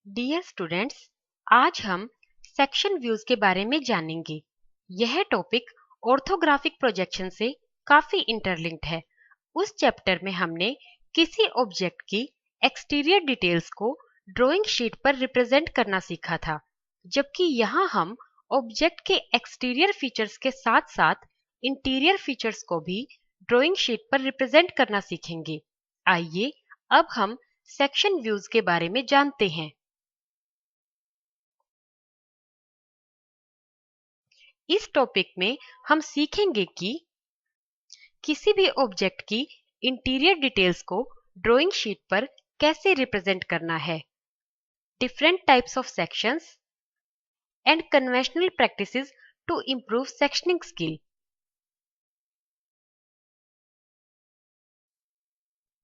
Dear students, आज हम section views के बारे में जानेंगे। यह टॉपिक ऑर्थोग्राफिक प्रोजेक्शन से काफी इंटरलिंक्ड है। उस चैप्टर में हमने किसी ऑब्जेक्ट की एक्सटीरियर डिटेल्स को ड्राइंग शीट पर रिप्रेजेंट करना सीखा था, जबकि यहाँ हम ऑब्जेक्ट के एक्सटीरियर फीचर्स के साथ साथ इंटीरियर फीचर्स को भी ड्राइंग शीट पर रिप्रेजेंट करना सीखेंगे। आइए अब हम सेक्शन व्यूज के बारे में जानते हैं। इस टॉपिक में हम सीखेंगे कि किसी भी ऑब्जेक्ट की इंटीरियर डिटेल्स को ड्राइंग शीट पर कैसे रिप्रेजेंट करना है, different types of sections and conventional practices to improve sectioning skill.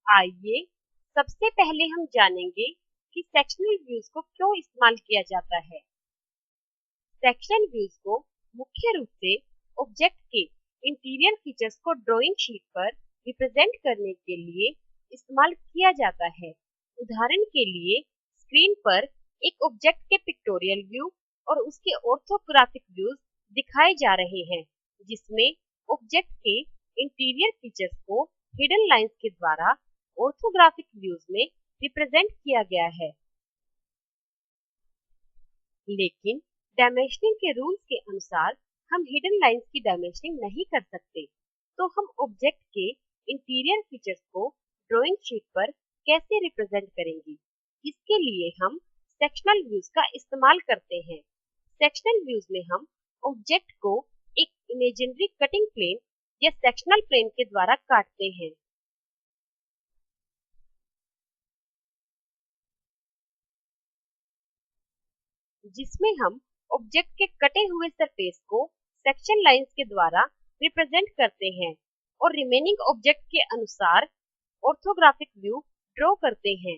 आइए सबसे पहले हम जानेंगे कि सेक्शनल व्यूज को क्यों इस्तेमाल किया जाता है। सेक्शन व्यूज को मुख्य रूप से ऑब्जेक्ट के इंटीरियर फीचर्स को ड्राइंग शीट पर रिप्रेजेंट करने के लिए इस्तेमाल किया जाता है। उदाहरण के लिए स्क्रीन पर एक ऑब्जेक्ट के पिक्टोरियल व्यू और उसके ऑर्थोग्राफिक व्यूज दिखाए जा रहे हैं, जिसमें ऑब्जेक्ट के इंटीरियर फीचर्स को हिडन लाइंस के द्वारा ऑर्थोग्राफिक व्यूज में रिप्रेजेंट किया गया है। लेकिन डायमेंशनिंग के रूल्स के अनुसार हम हिडन लाइंस की डायमेंशनिंग नहीं कर सकते, तो हम ऑब्जेक्ट के इंटीरियर फीचर्स को ड्राइंग शीट पर कैसे रिप्रेजेंट करेंगे। इसके लिए हम सेक्शनल व्यूज का इस्तेमाल करते हैं। सेक्शनल व्यूज में हम ऑब्जेक्ट को एक इमेजिनरी कटिंग प्लेन या सेक्शनल प्लेन के द्वारा काटते हैं, जिसमें हम ऑब्जेक्ट के कटे हुए सरफेस को सेक्शन लाइंस के द्वारा रिप्रेजेंट करते हैं और रिमेनिंग ऑब्जेक्ट के अनुसार ऑर्थोग्राफिक व्यू ड्रॉ करते हैं,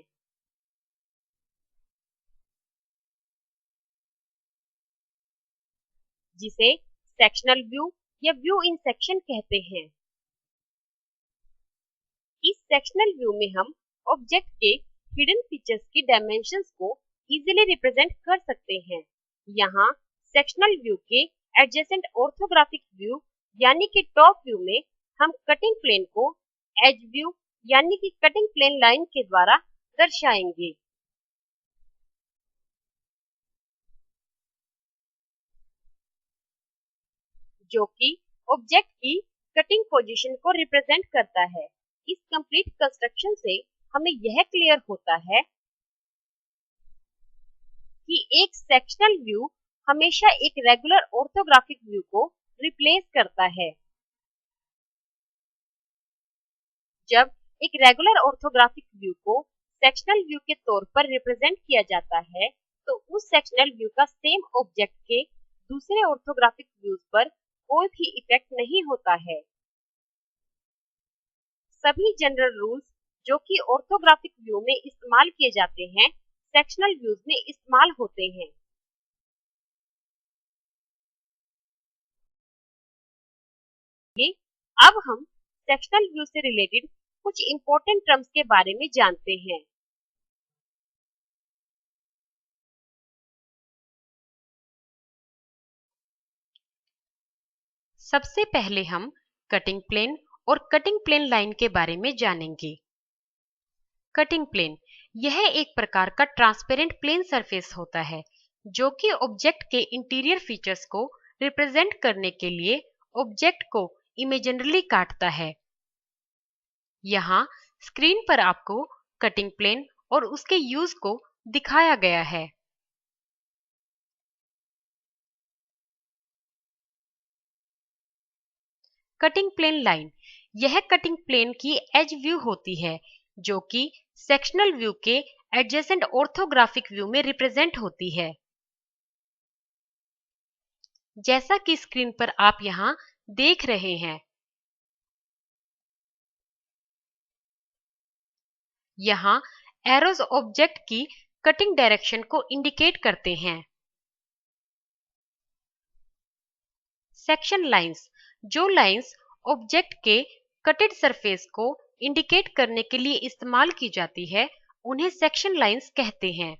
जिसे सेक्शनल व्यू या व्यू इन सेक्शन कहते हैं। इस सेक्शनल व्यू में हम ऑब्जेक्ट के हिडन फीचर्स की डायमेंशंस को इजीली रिप्रेजेंट कर सकते हैं। यहाँ सेक्शनल व्यू के एडजेसेंट ऑर्थोग्राफिक व्यू यानी कि टॉप व्यू में हम कटिंग प्लेन को एज व्यू यानी कि कटिंग प्लेन लाइन के द्वारा दर्शाएंगे, जो कि ऑब्जेक्ट की कटिंग पोजीशन को रिप्रेजेंट करता है। इस कंप्लीट कंस्ट्रक्शन से हमें यह क्लियर होता है कि एक सेक्शनल व्यू हमेशा एक रेगुलर ऑर्थोग्राफिक व्यू को रिप्लेस करता है। जब एक रेगुलर ऑर्थोग्राफिक व्यू को सेक्शनल व्यू के तौर पर रिप्रेजेंट किया जाता है, तो उस सेक्शनल व्यू का सेम ऑब्जेक्ट के दूसरे ऑर्थोग्राफिक व्यूज पर कोई भी इफेक्ट नहीं होता है। सभी जनरल रूल्स जो कि ऑर्थोग्राफिक व्यू में इस्तेमाल किए जाते हैं, सेक्शनल व्यूज में इस्तेमाल होते हैं। अब हम सेक्शनल व्यू से रिलेटेड कुछ इंपॉर्टेंट टर्म्स के बारे में जानते हैं। सबसे पहले हम कटिंग प्लेन और कटिंग प्लेन लाइन के बारे में जानेंगे। कटिंग प्लेन यह एक प्रकार का ट्रांसपेरेंट प्लेन सरफेस होता है, जो कि ऑब्जेक्ट के इंटीरियर फीचर्स को रिप्रेजेंट करने के लिए ऑब्जेक्ट को इमेजिनरली काटता है। यहाँ स्क्रीन पर आपको कटिंग प्लेन और उसके यूज को दिखाया गया है। कटिंग प्लेन लाइन यह कटिंग प्लेन की एज व्यू होती है, जो कि सेक्शनल व्यू के एडजेसेंट ऑर्थोग्राफिक व्यू में रिप्रेजेंट होती है। जैसा कि स्क्रीन पर आप यहाँ देख रहे हैं, यहाँ एरोज ऑब्जेक्ट की कटिंग डायरेक्शन को इंडिकेट करते हैं। सेक्शन लाइंस जो लाइंस ऑब्जेक्ट के कटेड सरफेस को इंडिकेट करने के लिए इस्तेमाल की जाती है, उन्हें सेक्शन लाइंस कहते हैं।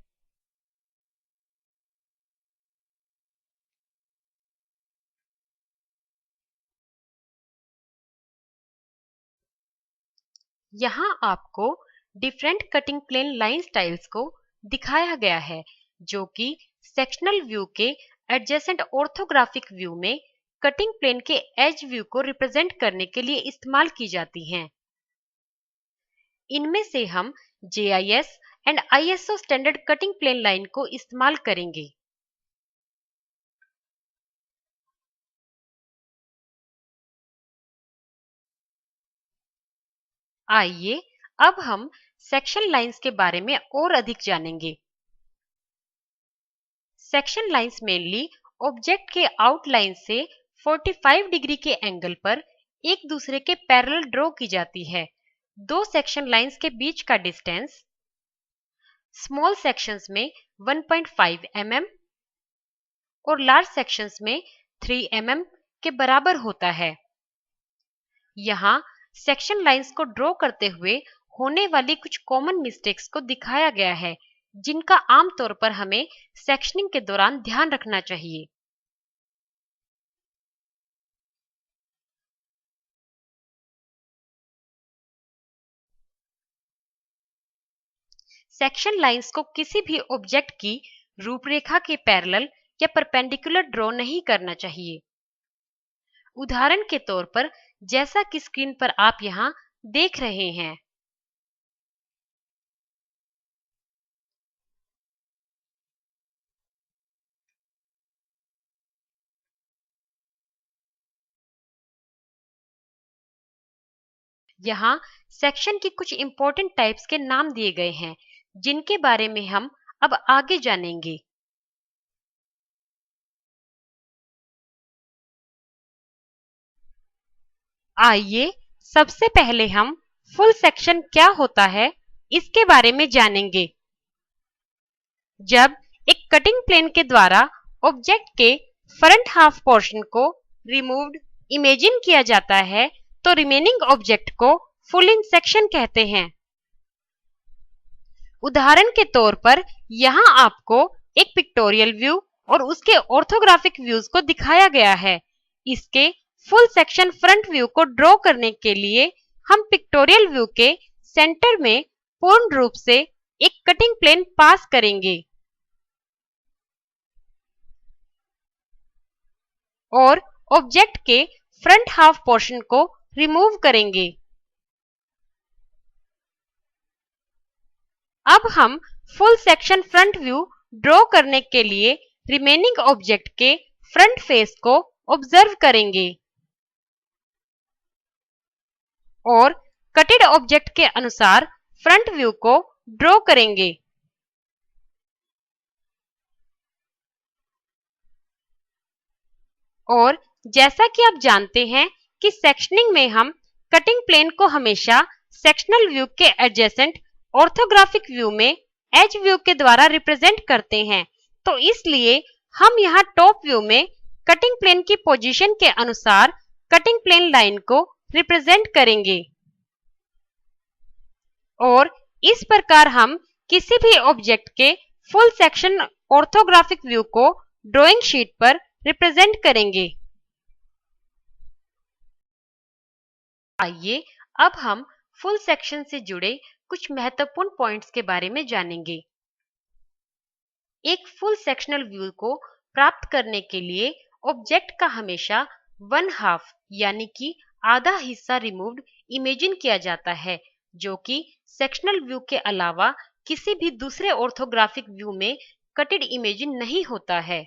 यहाँ आपको different cutting plane line styles को दिखाया गया है जो कि सेक्शनल व्यू के एडजेसेंट ऑर्थोग्राफिक व्यू में कटिंग प्लेन के एज व्यू को रिप्रेजेंट करने के लिए इस्तेमाल की जाती हैं। इनमें से हम JIS and ISO standard cutting plane line को इस्तेमाल करेंगे। आइए अब हम सेक्शन लाइंस के बारे में और अधिक जानेंगे। सेक्शन लाइंस मेनली ऑब्जेक्ट के आउटलाइन से 45 डिग्री के एंगल पर एक दूसरे के पैरेलल ड्रॉ की जाती है। दो सेक्शन लाइंस के बीच का डिस्टेंस स्मॉल सेक्शंस में 1.5 mm और लार्ज सेक्शंस में 3 mm के बराबर होता है। यहाँ सेक्शन लाइंस को ड्रॉ करते हुए होने वाली कुछ कॉमन मिस्टेक्स को दिखाया गया है जिनका आमतौर पर हमें सेक्शनिंग के दौरान ध्यान रखना चाहिए। सेक्शन लाइंस को किसी भी ऑब्जेक्ट की रूपरेखा के पैरेलल या परपेंडिकुलर ड्रॉ नहीं करना चाहिए। उदाहरण के तौर पर जैसा कि स्क्रीन पर आप यहाँ देख रहे हैं। यहाँ सेक्शन की कुछ इंपॉर्टेंट टाइप्स के नाम दिए गए हैं जिनके बारे में हम अब आगे जानेंगे। आइए सबसे पहले हम फुल सेक्शन क्या होता है इसके बारे में जानेंगे। जब एक कटिंग प्लेन के द्वारा ऑब्जेक्ट के फ्रंट हाफ पोर्शन को रिमूव्ड इमेजिन किया जाता है तो रिमेनिंग ऑब्जेक्ट को फुल इन सेक्शन कहते हैं। उदाहरण के तौर पर यहाँ आपको एक पिक्टोरियल व्यू और उसके ऑर्थोग्राफिक व्यूज को दिखाया गया है। इसके फुल सेक्शन फ्रंट व्यू को ड्रॉ करने के लिए हम पिक्टोरियल व्यू के सेंटर में पूर्ण रूप से एक कटिंग प्लेन पास करेंगे और ऑब्जेक्ट के फ्रंट हाफ पोर्शन को रिमूव करेंगे। अब हम full section front view draw करने के लिए रिमेनिंग ऑब्जेक्ट के फ्रंट फेस को ऑब्जर्व करेंगे और कटेड ऑब्जेक्ट के अनुसार फ्रंट व्यू को ड्रॉ करेंगे। और जैसा कि आप जानते हैं कि सेक्शनिंग में हम कटिंग प्लेन को हमेशा सेक्शनल व्यू के एडजेसेंट ऑर्थोग्राफिक व्यू में एज व्यू के द्वारा रिप्रेजेंट करते हैं, तो इसलिए हम यहाँ टॉप व्यू में कटिंग प्लेन की पोजीशन के अनुसार कटिंग प्लेन लाइन को रिप्रेजेंट करेंगे और इस प्रकार हम किसी भी ऑब्जेक्ट के फुल सेक्शन ऑर्थोग्राफिक व्यू को ड्राइंग शीट पर रिप्रेजेंट करेंगे। आइए अब हम फुल सेक्शन से जुड़े कुछ महत्वपूर्ण पॉइंट्स के बारे में जानेंगे। एक फुल सेक्शनल व्यू को प्राप्त करने के लिए ऑब्जेक्ट का हमेशा 1/2 यानी कि आधा हिस्सा रिमूव्ड इमेजिन किया जाता है जो कि सेक्शनल व्यू के अलावा किसी भी दूसरे ऑर्थोग्राफिक व्यू में कटेड इमेजिन नहीं होता है।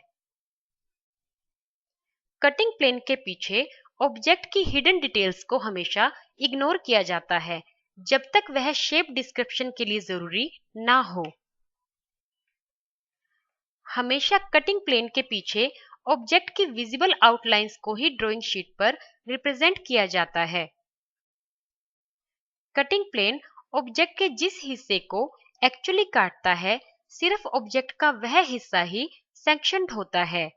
कटिंग प्लेन के पीछे ऑब्जेक्ट की हिडन डिटेल्स को हमेशा इग्नोर किया जाता है जब तक वह शेप डिस्क्रिप्शन के लिए जरूरी ना हो। हमेशा कटिंग प्लेन के पीछे ऑब्जेक्ट की विजिबल आउटलाइंस को ही ड्राइंग शीट पर रिप्रेजेंट किया जाता है। कटिंग प्लेन ऑब्जेक्ट के जिस हिस्से को एक्चुअली काटता है सिर्फ ऑब्जेक्ट का वह हिस्सा ही सेक्शन्ड होता है।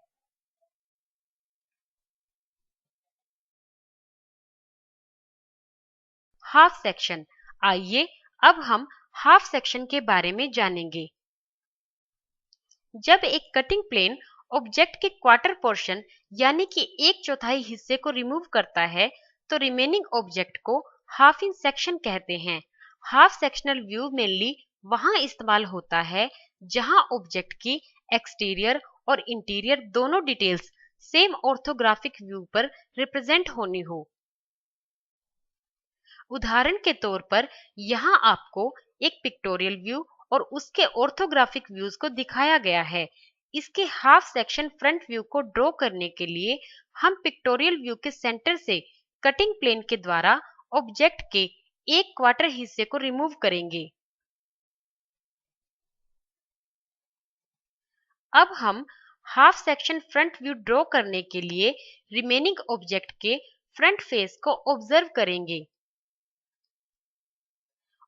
Half section. आइए अब हम हाफ सेक्शन के बारे में जानेंगे। जब एक कटिंग प्लेन ऑब्जेक्ट के क्वार्टर पोर्शन यानी कि 1/4 हिस्से को रिमूव करता है तो रिमेनिंग ऑब्जेक्ट को हाफ इन सेक्शन कहते हैं। हाफ सेक्शनल व्यू मेनली वहां इस्तेमाल होता है जहां ऑब्जेक्ट की एक्सटीरियर और इंटीरियर दोनों डिटेल्स सेम ऑर्थोग्राफिक व्यू पर रिप्रेजेंट होनी हो। उदाहरण के तौर पर यहाँ आपको एक पिक्टोरियल व्यू और उसके ऑर्थोग्राफिक व्यूज को दिखाया गया है। इसके हाफ सेक्शन फ्रंट व्यू को ड्रॉ करने के लिए हम पिक्टोरियल व्यू के सेंटर से कटिंग प्लेन के द्वारा ऑब्जेक्ट के एक क्वार्टर हिस्से को रिमूव करेंगे। अब हम half section front view draw करने के लिए रिमेनिंग ऑब्जेक्ट के फ्रंट फेस को ऑब्जर्व करेंगे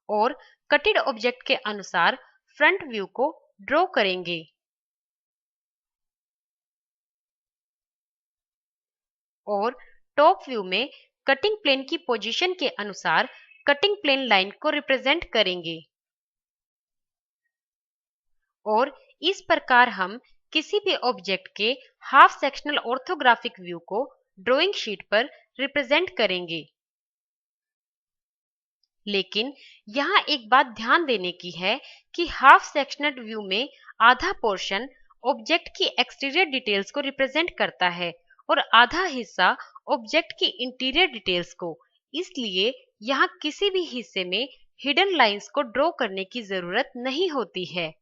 और कटेड ऑब्जेक्ट के अनुसार फ्रंट व्यू को ड्रॉ करेंगे और टॉप व्यू में कटिंग प्लेन की पोजीशन के अनुसार कटिंग प्लेन लाइन को रिप्रेजेंट करेंगे। और इस प्रकार हम किसी भी ऑब्जेक्ट के हाफ सेक्शनल ऑर्थोग्राफिक व्यू को ड्राइंग शीट पर रिप्रेजेंट करेंगे। लेकिन यहाँ एक बात ध्यान देने की है कि हाफ सेक्शनल व्यू में आधा पोर्शन ऑब्जेक्ट की एक्सटीरियर डिटेल्स को रिप्रेजेंट करता है और आधा हिस्सा ऑब्जेक्ट की इंटीरियर डिटेल्स को। इसलिए यहाँ किसी भी हिस्से में हिडन लाइंस को ड्रॉ करने की जरूरत नहीं होती है।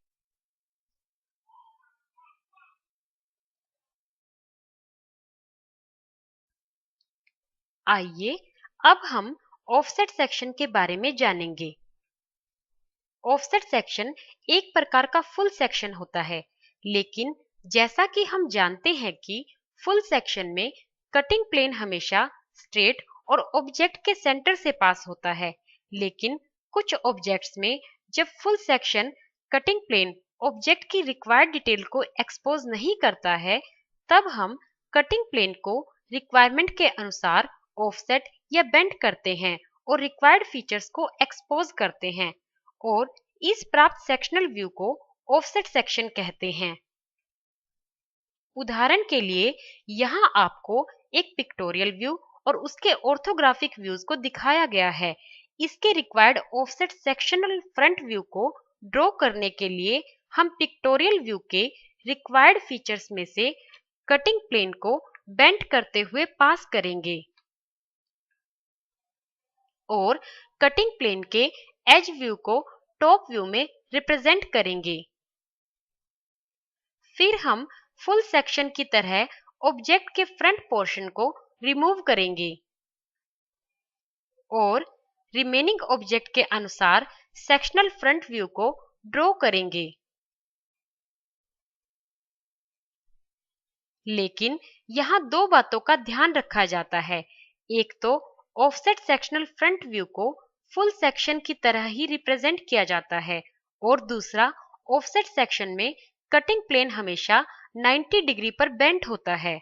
आइए अब हम ऑफसेट सेक्शन के बारे में जानेंगे। ऑफसेट सेक्शन एक प्रकार का फुल सेक्शन होता है, लेकिन जैसा कि हम जानते हैं कि फुल सेक्शन में कटिंग प्लेन हमेशा स्ट्रेट और ऑब्जेक्ट के सेंटर से पास होता है। लेकिन कुछ ऑब्जेक्ट्स में जब full section cutting plane object की रिक्वायर्ड डिटेल को एक्सपोज नहीं करता है, तब हम कटिंग प्लेन को रिक्वायरमेंट के अनुसार ऑफसेट या बेंड करते हैं और रिक्वायर्ड फीचर्स को एक्सपोज करते हैं और इस प्राप्त सेक्शनल व्यू को ऑफसेट सेक्शन कहते हैं। उदाहरण के लिए यहाँ आपको एक पिक्टोरियल व्यू और उसके ऑर्थोग्राफिक व्यूज को दिखाया गया है। इसके required offset sectional front view को ड्रॉ करने के लिए हम पिक्टोरियल व्यू के रिक्वायर्ड फीचर्स में से कटिंग प्लेन को बेंड करते हुए पास करेंगे और कटिंग प्लेन के एज व्यू को टॉप व्यू में रिप्रेजेंट करेंगे। फिर हम फुल सेक्शन की तरह ऑब्जेक्ट के फ्रंट पोर्शन को रिमूव करेंगे और रिमेनिंग ऑब्जेक्ट के अनुसार सेक्शनल फ्रंट व्यू को ड्रॉ करेंगे। लेकिन यहाँ दो बातों का ध्यान रखा जाता है। एक तो ऑफसेट सेक्शनल फ्रंट व्यू को फुल सेक्शन की तरह ही रिप्रेजेंट किया जाता है और दूसरा ऑफसेट सेक्शन में कटिंग प्लेन हमेशा 90 डिग्री पर बेंट होता है।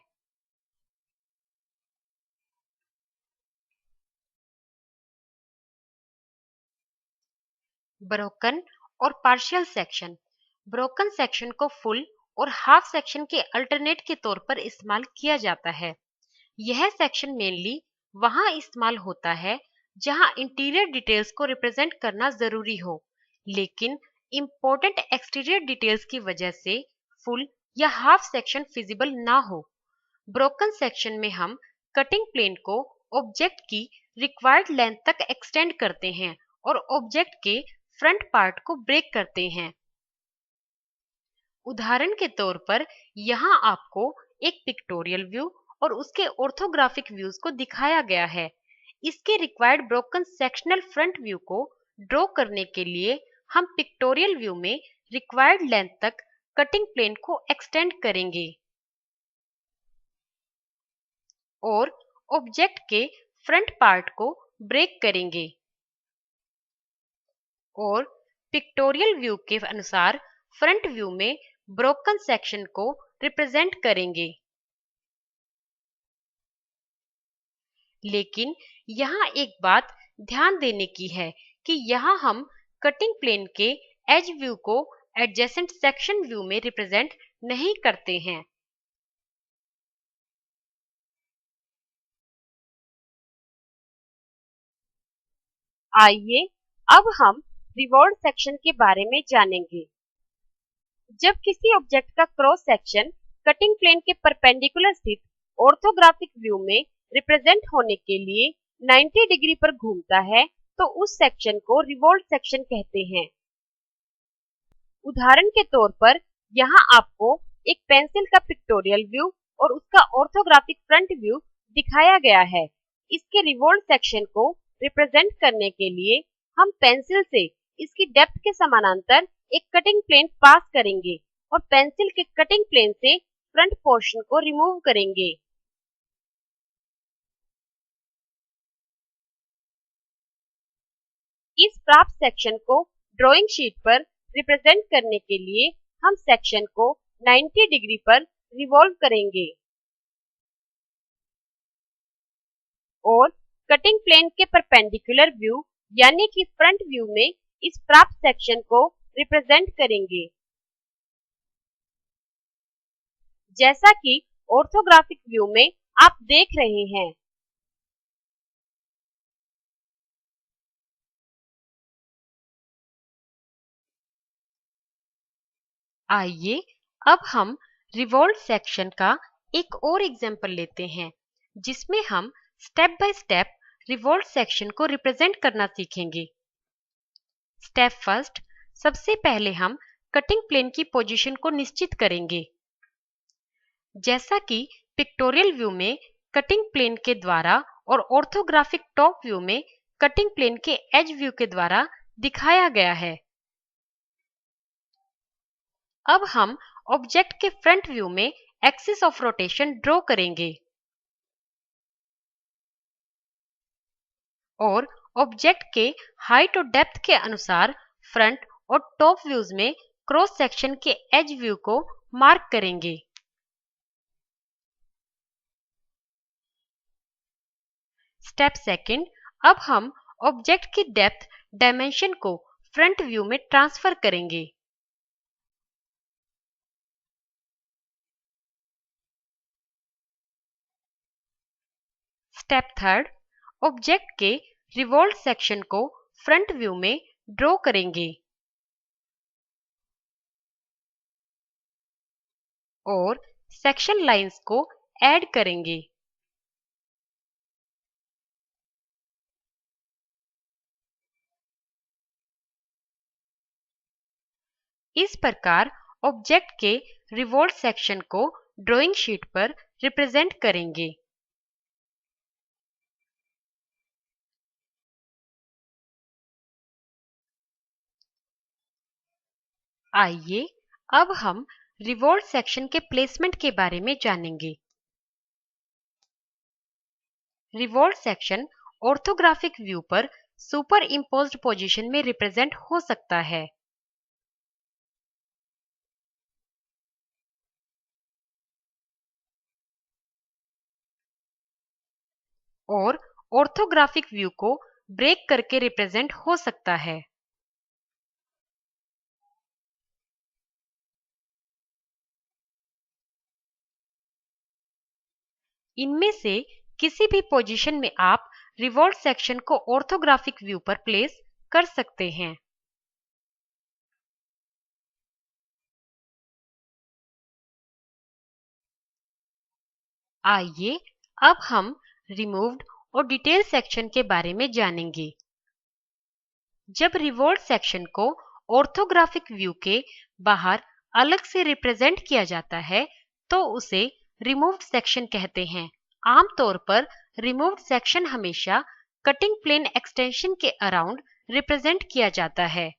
ब्रोकन और पार्शियल सेक्शन। ब्रोकन सेक्शन को फुल और हाफ सेक्शन के अल्टरनेट के तौर पर इस्तेमाल किया जाता है। यह सेक्शन मेनली वहां इस्तेमाल होता है जहां इंटीरियर डिटेल्स को रिप्रेजेंट करना जरूरी हो, लेकिन इंपॉर्टेंट एक्सटीरियर डिटेल्स की वजह से फुल या हाफ सेक्शन फिजिबल ना हो। ब्रोकन सेक्शन में हम कटिंग प्लेन को ऑब्जेक्ट की रिक्वायर्ड लेंथ तक एक्सटेंड करते हैं और ऑब्जेक्ट के फ्रंट पार्ट को ब्रेक करते हैं। उदाहरण के तौर पर यहाँ आपको एक पिक्टोरियल व्यू और उसके ऑर्थोग्राफिक व्यूज को दिखाया गया है। इसके required broken sectional front view को ड्रॉ करने के लिए हम पिक्टोरियल व्यू में रिक्वायर्ड लेंथ तक कटिंग प्लेन को एक्सटेंड करेंगे और ऑब्जेक्ट के फ्रंट पार्ट को ब्रेक करेंगे और पिक्टोरियल व्यू के अनुसार फ्रंट व्यू में ब्रोकन सेक्शन को रिप्रेजेंट करेंगे। लेकिन यहाँ एक बात ध्यान देने की है कि यहाँ हम कटिंग प्लेन के एज व्यू को एडजेसेंट सेक्शन व्यू में रिप्रेजेंट नहीं करते हैं। आइए अब हम रिवॉल्व सेक्शन के बारे में जानेंगे। जब किसी ऑब्जेक्ट का क्रॉस सेक्शन कटिंग प्लेन के परपेंडिकुलर स्थित ऑर्थोग्राफिक व्यू में रिप्रेजेंट होने के लिए 90 डिग्री पर घूमता है तो उस सेक्शन को रिवॉल्व सेक्शन कहते हैं। उदाहरण के तौर पर यहाँ आपको एक पेंसिल का पिक्टोरियल व्यू और उसका ऑर्थोग्राफिक फ्रंट व्यू दिखाया गया है। इसके रिवॉल्व सेक्शन को रिप्रेजेंट करने के लिए हम पेंसिल से इसकी डेप्थ के समानांतर एक कटिंग प्लेन पास करेंगे और पेंसिल के कटिंग प्लेन से फ्रंट पोर्शन को रिमूव करेंगे। इस प्राप्त सेक्शन को ड्राइंग शीट पर रिप्रेजेंट करने के लिए हम सेक्शन को 90 डिग्री पर रिवॉल्व करेंगे और कटिंग प्लेन के परपेंडिकुलर व्यू यानी कि फ्रंट व्यू में इस प्राप्त सेक्शन को रिप्रेजेंट करेंगे। जैसा कि ऑर्थोग्राफिक व्यू में आप देख रहे हैं। आइए अब हम रिवॉल्व सेक्शन का एक और एग्जाम्पल लेते हैं जिसमें हम step by step revolve section को रिप्रेजेंट करना सीखेंगे। स्टेप फर्स्ट, सबसे पहले हम कटिंग प्लेन की पोजीशन को निश्चित करेंगे। जैसा कि पिक्टोरियल व्यू में कटिंग प्लेन के द्वारा और ऑर्थोग्राफिक टॉप व्यू में कटिंग प्लेन के एज व्यू के द्वारा दिखाया गया है। अब हम ऑब्जेक्ट के फ्रंट व्यू में एक्सिस ऑफ रोटेशन ड्रॉ करेंगे और ऑब्जेक्ट के हाइट और डेप्थ के अनुसार फ्रंट और टॉप व्यूज में क्रॉस सेक्शन के एज व्यू को मार्क करेंगे। स्टेप सेकंड, अब हम ऑब्जेक्ट की डेप्थ डायमेंशन को फ्रंट व्यू में ट्रांसफर करेंगे। स्टेप थर्ड, ऑब्जेक्ट के रिवॉल्व सेक्शन को फ्रंट व्यू में ड्रॉ करेंगे और सेक्शन लाइंस को ऐड करेंगे। इस प्रकार ऑब्जेक्ट के रिवॉल्व सेक्शन को ड्राइंग शीट पर रिप्रेजेंट करेंगे। आइए अब हम रिवॉल्व सेक्शन के प्लेसमेंट के बारे में जानेंगे। रिवॉल्व सेक्शन ऑर्थोग्राफिक व्यू पर सुपर इम्पोज्ड पोजीशन में रिप्रेजेंट हो सकता है। और ऑर्थोग्राफिक व्यू को ब्रेक करके रिप्रेजेंट हो सकता है। इनमें से किसी भी पोजीशन में आप रिवॉल्व सेक्शन को ऑर्थोग्राफिक व्यू पर प्लेस कर सकते हैं। आइए अब हम रिमूव्ड और डिटेल सेक्शन के बारे में जानेंगे। जब रिवॉल्व सेक्शन को ऑर्थोग्राफिक व्यू के बाहर अलग से रिप्रेजेंट किया जाता है तो उसे रिमूव्ड सेक्शन कहते हैं। आमतौर पर रिमूव्ड सेक्शन हमेशा कटिंग प्लेन एक्सटेंशन के अराउंड रिप्रेजेंट किया जाता है।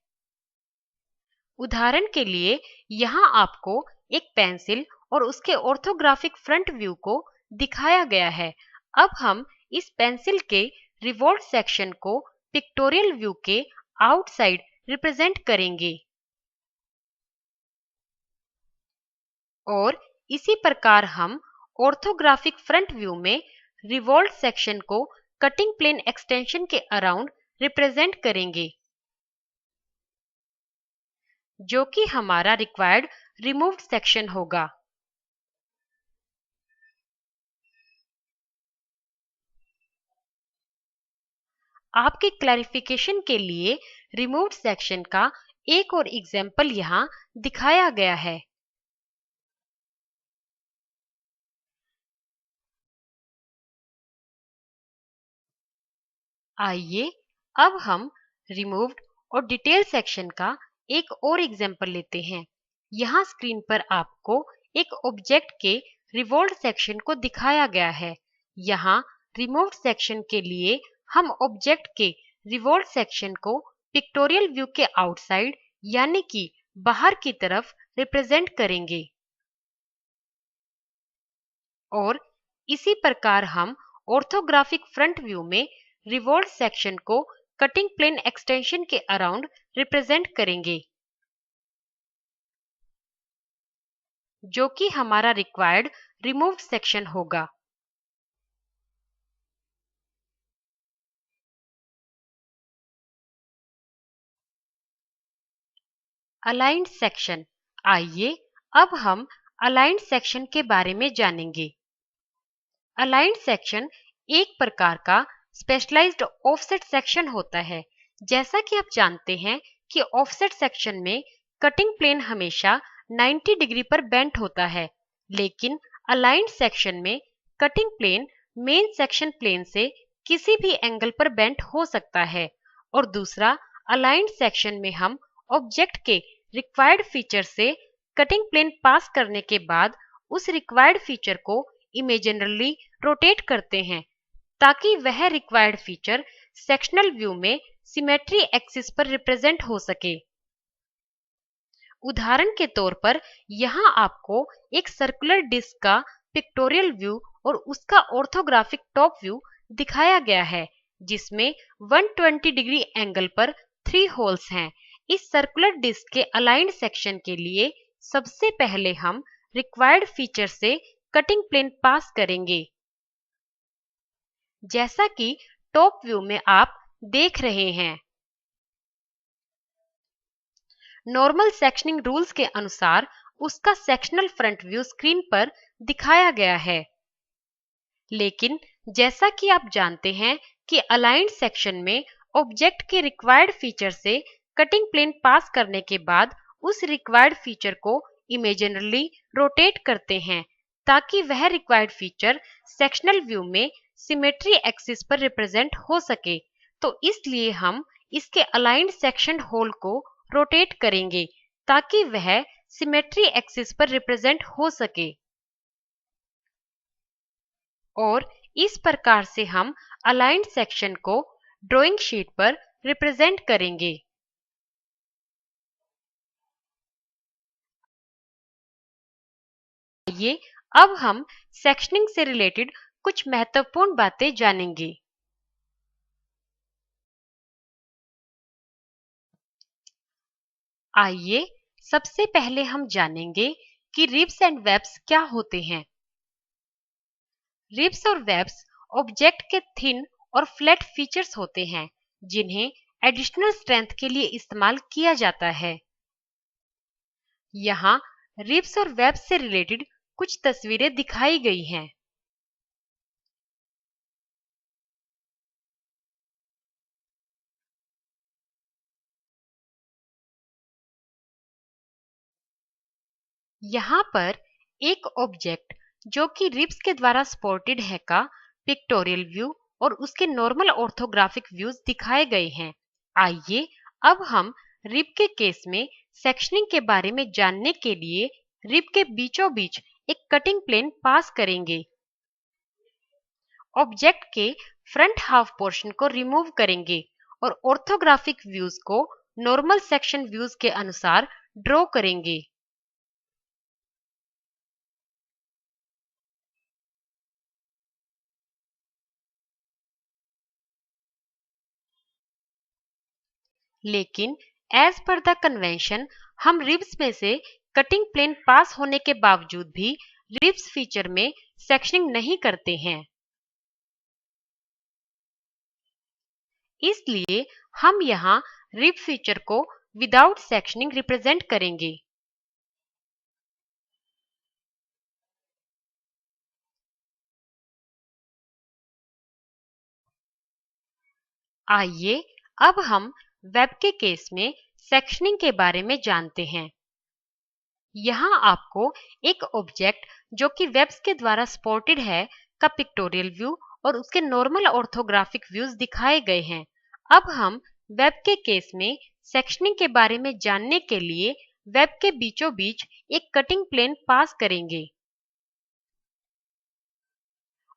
उदाहरण के लिए यहाँ आपको एक पेंसिल और उसके ऑर्थोग्राफिक फ्रंट व्यू को दिखाया गया है। अब हम इस पेंसिल के रिवॉल्व सेक्शन को पिक्टोरियल व्यू के आउटसाइड रिप्रेजेंट करेंगे और इसी प्रकार हम ऑर्थोग्राफिक फ्रंट व्यू में रिवॉल्व सेक्शन को कटिंग प्लेन एक्सटेंशन के अराउंड रिप्रेजेंट करेंगे जो कि हमारा रिक्वायर्ड रिमूव्ड सेक्शन होगा। आपके क्लैरिफिकेशन के लिए रिमूव्ड सेक्शन का एक और एग्जाम्पल यहाँ दिखाया गया है। आइए अब हम रिमूव्ड और डिटेल सेक्शन का एक और एग्जाम्पल लेते हैं। यहाँ स्क्रीन पर आपको एक ऑब्जेक्ट के रिवॉल्व्ड सेक्शन को दिखाया गया है। यहाँ रिमूव्ड सेक्शन के लिए हम ऑब्जेक्ट के रिवॉल्व्ड सेक्शन को पिक्टोरियल व्यू के आउटसाइड यानी कि बाहर की तरफ रिप्रेजेंट करेंगे और इसी प्रकार हम ऑर्थोग्राफिक फ्रंट व्यू में रिवॉल्व्ड सेक्शन को कटिंग प्लेन एक्सटेंशन के अराउंड रिप्रेजेंट करेंगे, जो कि हमारा रिक्वायर्ड रिमूव्ड सेक्शन होगा। Aligned section. आइए अब हम अलाइंड सेक्शन के बारे में जानेंगे। अलाइंड सेक्शन एक प्रकार का स्पेशलाइज्ड ऑफसेट सेक्शन होता है। जैसा कि आप जानते हैं कि ऑफसेट सेक्शन में कटिंग प्लेन हमेशा 90 डिग्री पर बेंट होता है, लेकिन अलाइंड सेक्शन में cutting plane main section plane से किसी भी एंगल पर बेंट हो सकता है। और दूसरा, अलाइंड सेक्शन में हम ऑब्जेक्ट के रिक्वायर्ड फीचर से कटिंग प्लेन पास करने के बाद उस रिक्वायर्ड फीचर को इमेजिनरली रोटेट करते हैं ताकि वह रिक्वायर्ड फीचर सेक्शनल व्यू में सिमेट्री एक्सिस पर रिप्रेजेंट हो सके। उदाहरण के तौर पर यहाँ आपको एक सर्कुलर डिस्क का पिक्टोरियल व्यू और उसका ऑर्थोग्राफिक टॉप व्यू दिखाया गया है, जिसमें 120 डिग्री एंगल पर 3 होल्स हैं। इस सर्कुलर डिस्क के अलाइंड सेक्शन के लिए सबसे पहले हम रिक्वायर्ड फीचर से कटिंग प्लेन पास करेंगे। जैसा कि टॉप व्यू में आप देख रहे हैं, नॉर्मल सेक्शनिंग रूल्स के अनुसार उसका सेक्शनल फ्रंट व्यू स्क्रीन पर दिखाया गया है। लेकिन जैसा कि आप जानते हैं कि अलाइंड सेक्शन में ऑब्जेक्ट के रिक्वायर्ड फीचर से कटिंग प्लेन पास करने के बाद उस रिक्वायर्ड फीचर को इमेजिनरली रोटेट करते हैं ताकि वह रिक्वायर्ड फीचर सेक्शनल व्यू में सिमेट्री एक्सिस पर रिप्रेजेंट हो सके। तो इसलिए हम इसके अलाइंड सेक्शन होल को रोटेट करेंगे ताकि वह सिमेट्री एक्सिस पर रिप्रेजेंट हो सके। और इस प्रकार से हम अलाइंड सेक्शन को ड्राइंग शीट पर रिप्रेजेंट करेंगे। आइए अब हम सेक्शनिंग से रिलेटेड कुछ महत्वपूर्ण बातें जानेंगे। आइए सबसे पहले हम जानेंगे कि रिब्स एंड वेब्स क्या होते हैं। रिब्स और वेब्स ऑब्जेक्ट के थिन और फ्लैट फीचर्स होते हैं जिन्हें एडिशनल स्ट्रेंथ के लिए इस्तेमाल किया जाता है। यहाँ रिब्स और वेब्स से रिलेटेड कुछ तस्वीरें दिखाई गई हैं। यहाँ पर एक ऑब्जेक्ट जो कि रिब्स के द्वारा सपोर्टेड है का पिक्टोरियल व्यू और उसके नॉर्मल ऑर्थोग्राफिक व्यूज दिखाए गए हैं। आइए अब हम रिब के केस में सेक्शनिंग के बारे में जानने के लिए रिब के बीचों बीच एक कटिंग प्लेन पास करेंगे। ऑब्जेक्ट के फ्रंट हाफ पोर्शन को रिमूव करेंगे और ऑर्थोग्राफिक व्यूज को नॉर्मल सेक्शन व्यूज के अनुसार ड्रॉ करेंगे। लेकिन एज पर द कन्वेंशन हम रिब्स में से कटिंग प्लेन पास होने के बावजूद भी रिब्स फीचर में सेक्शनिंग नहीं करते हैं। इसलिए हम यहाँ रिब फीचर को विदाउट सेक्शनिंग रिप्रेजेंट करेंगे। आइए अब हम वेब के केस में सेक्शनिंग के बारे में जानते हैं। यहाँ आपको एक ऑब्जेक्ट जो कि वेब्स के द्वारा सपोर्टेड है का पिक्टोरियल व्यू और उसके नॉर्मल ऑर्थोग्राफिक व्यूज दिखाए गए हैं। अब हम वेब के केस में सेक्शनिंग के बारे में जानने के लिए वेब के बीचों बीच एक कटिंग प्लेन पास करेंगे।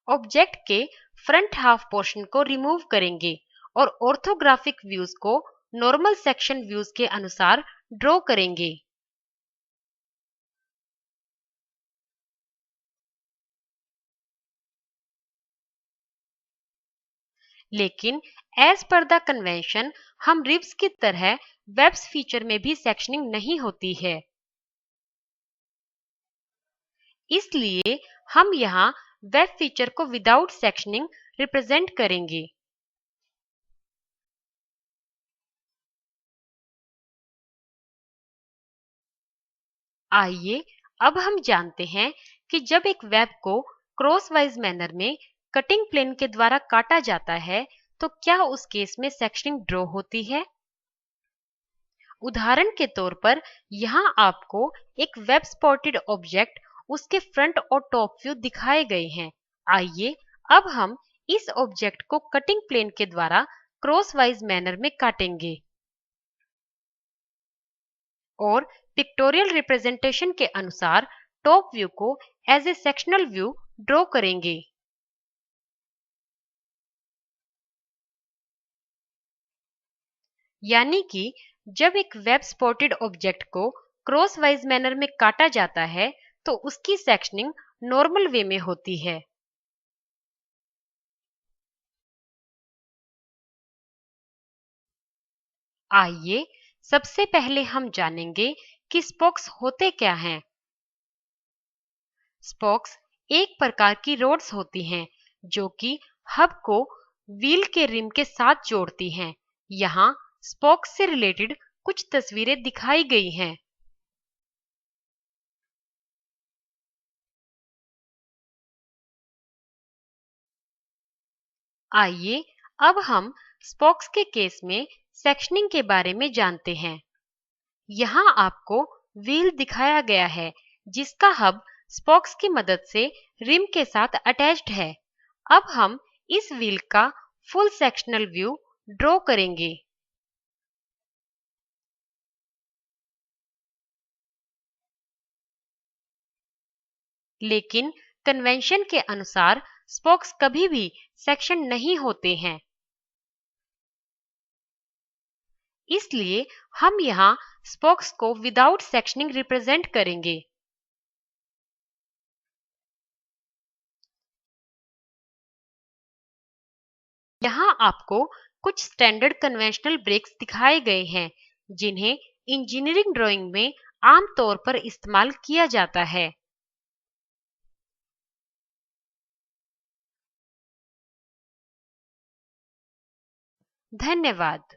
ऑब्जेक्ट के फ्रंट हाफ पोर्शन को रिमूव करेंगे और ऑर्थोग्राफिक व्यूज को नॉर्मल सेक्शन व्यूज के अनुसार ड्रॉ करेंगे। लेकिन एज पर द कन्वेंशन हम रिब्स की तरह वेब्स फीचर में भी सेक्शनिंग नहीं होती है। इसलिए हम यहाँ वेब फीचर को विदाउट सेक्शनिंग रिप्रेजेंट करेंगे। आइए अब हम जानते हैं कि जब एक वेब को क्रॉसवाइज मैनर में कटिंग प्लेन के द्वारा काटा जाता है तो क्या उस केस में सेक्शनिंग ड्रॉ होती है। उदाहरण के तौर पर यहाँ आपको एक वेब सपोर्टेड ऑब्जेक्ट उसके फ्रंट और टॉप व्यू दिखाए गए हैं। आइए अब हम इस ऑब्जेक्ट को कटिंग प्लेन के द्वारा क्रॉसवाइज मैनर में काटेंगे और पिक्टोरियल रिप्रेजेंटेशन के अनुसार टॉप व्यू को as a sectional view draw करेंगे। यानी कि जब एक वेब सपोर्टेड ऑब्जेक्ट को क्रॉसवाइज मैनर में काटा जाता है तो उसकी सेक्शनिंग नॉर्मल वे में होती है। आइए सबसे पहले हम जानेंगे कि स्पोक्स होते क्या हैं। स्पोक्स एक प्रकार की रोड्स होती हैं जो कि हब को व्हील के रिम के साथ जोड़ती हैं। यहाँ स्पोक्स से रिलेटेड कुछ तस्वीरें दिखाई गई हैं। आइए अब हम स्पोक्स के केस में सेक्शनिंग के बारे में जानते हैं। यहाँ आपको व्हील दिखाया गया है जिसका हब स्पोक्स की मदद से रिम के साथ अटैच्ड है। अब हम इस व्हील का फुल सेक्शनल व्यू ड्रॉ करेंगे। लेकिन कन्वेंशन के अनुसार स्पोक्स कभी भी सेक्शन नहीं होते हैं। इसलिए हम यहाँ स्पोक्स को विदाउट सेक्शनिंग रिप्रेजेंट करेंगे। यहाँ आपको कुछ स्टैंडर्ड कन्वेंशनल ब्रेक्स दिखाए गए हैं जिन्हें इंजीनियरिंग ड्राइंग में आमतौर पर इस्तेमाल किया जाता है। धन्यवाद।